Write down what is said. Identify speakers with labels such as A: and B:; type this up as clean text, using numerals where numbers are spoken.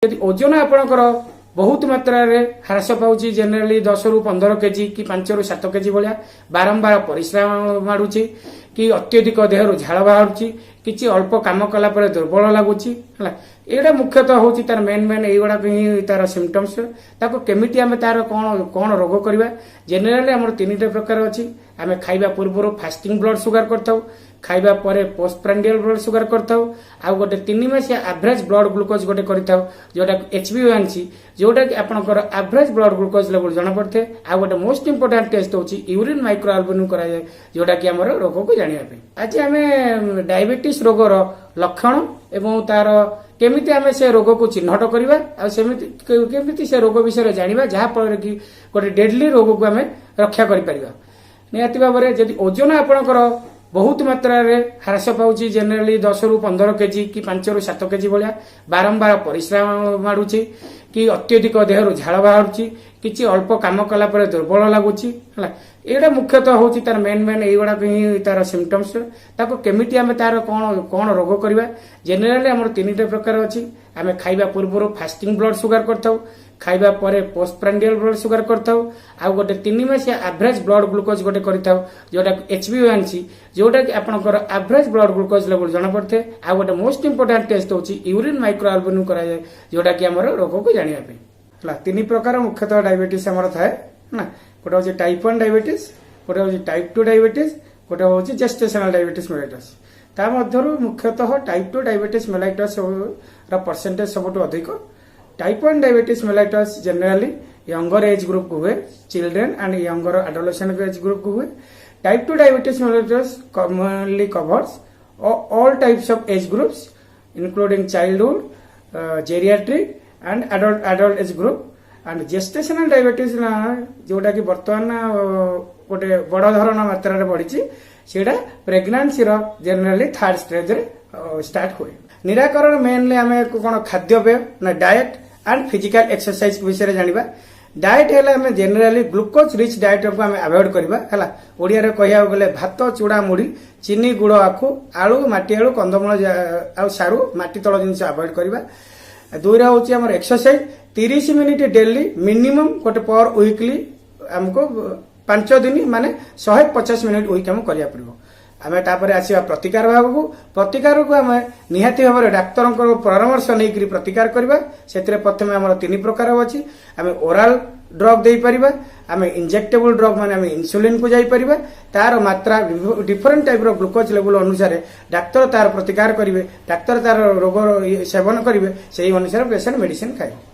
A: यदि ओजन आपणकर बहुत मात्रा रे ह्रास पाउची जनरली 10 रु 15 केजी कि 5 रु 7 केजी भलिया बारंबार परिश्रम माडुची कि अत्यधिक देहरु झाळ बाहरुची किछि अल्प काम कला परे दुर्बल लागुची हला एडा मुख्यतः होची तार मेन एगुडा ही तार सिम्पटम्स ताको केमिति आमे तार कोन कोन रोग करबा जनरली हमर तीनटा प्रकार अछि आमे खाइबा पूर्व फास्टिंग ब्लड शुगर करथाउ खाइबा परे पोस्ट प्रांडियल ब्लड शुगर करथाउ आ गोटे 3 मास एवरेज ब्लड ग्लूकोज गोटे करथाउ जोटा HbA1c जोटा कि आपनकर एवरेज ब्लड ग्लूकोज लेवल जणा पड़थे आ गोटे मोस्ट इंपोर्टेंट टेस्ट होची यूरिन माइक्रो एल्बुमिन करा जाय जोटा कि हमर रोग को जानिया पे आज आमे डायबिटीज रोगर लक्षण एवं तार केमिति आमे से रोग को चिन्हट करबा आ सेमिति केमिति से रोग विषय जानिबा जहा पर कि गोटे डेडली रोग को आमे रक्षा करि परिबा नियति बाबरे यदि ओजन आपनकर बहुत मात्रा रे ह्रास पाउची जनरली 10 रु 15 केजी कि 5 रु 7 केजी भलिया बारंबार परिश्रम माडुची कि अत्यधिक देहरु झाळ बाहरुची किछि अल्प काम कला परे दुर्बल लागुची हला एडा मुख्यतः होची तार मेन एगुडा ही तार सिम्पटम्स ताको केमिति आमे तार कोन कोन रोग करबा जनरली हमर तीनटा प्रकार अछि आमे खाइबा पूर्व फास्टिंग ब्लड शुगर करथाउ खाइबा परे पोस्ट प्रांडियल ब्लड शुगर करथाउ आ गोटे 3 मास एवरेज ब्लड ग्लूकोज गोटे करथाउ जोटा HbA1c जोटा कि आपनकर एवरेज ब्लड ग्लूकोज लेवल जणा पड़थे आ गोटे मोस्ट इंपोर्टेंट टेस्ट होची यूरिन माइक्रो एल्बुमिन करा जाय जोटा कि हमर रोग को जानिया पे हला तीन प्रकार मुख्यतः डायबिटीज हमर थाए ना गोटे होची टाइप 1 डायबिटीज गोटे होची टाइप 2 डायबिटीज गोटे होची जेस्टेशनल डायबिटीज मेलाइटस ता मध्यरु मुख्यतः टाइप 2 डायबिटीज मेलाइटस रा परसेंटेज सबटु अधिक type 1 diabetes mellitus generally younger age group को हुए children and younger adolescent age group को हुए type 2 diabetes mellitus commonly covers all types of age groups including childhood geriatric and adult age group and gestational diabetes जोटा कि वर्तमान गोटे बड़ धरण मात्रा रे बढ़ी सेटा प्रेगनेंसी रो जनरली थर्ड स्टेज रे स्टार्ट हुए निराकरण मेनली आमे कोन खाद्यपेय ना डाइट एंड फिजिकल एक्सरसाइज विषय जानिबा डाइट हेला हमें जनरली ग्लूकोज रिच डाइट को हमें अवॉइड करबा हला ओडिया रे कहिया गले भात चूड़ा मुड़ी चीनी गुड़ आखु आलू माटी आलू कंदमूल आ सारू माटी तळ जिंस अवॉइड करबा दुईरा होची हमर एक्सरसाइज 30 मिनिट डेली मिनिमम गोटे पर वीकली हमको 5 दिन माने 150 मिनिट वीक हम करिया पड़िबो आमे तापर आसीबा प्रतिकार भाग को आमे निहाती भाव डाक्तर परामर्श नहीं प्रतिकार करबा सेतरे प्रथमे हमर 3 प्रकार अछि आमे ओरल ड्रग देई परिबा आमे इंजेक्टेबल ड्रग माने आमे इंसुलिन को जाई परिबा तार मात्रा डिफरेंट टाइप रो ग्लूकोज लेवल अनुसार डाक्तर तार प्रतिकार करिवे डाक्तर तार रोग सेवन करिवे सेही अनुसार पेशेंट मेडिसिन खाइबे।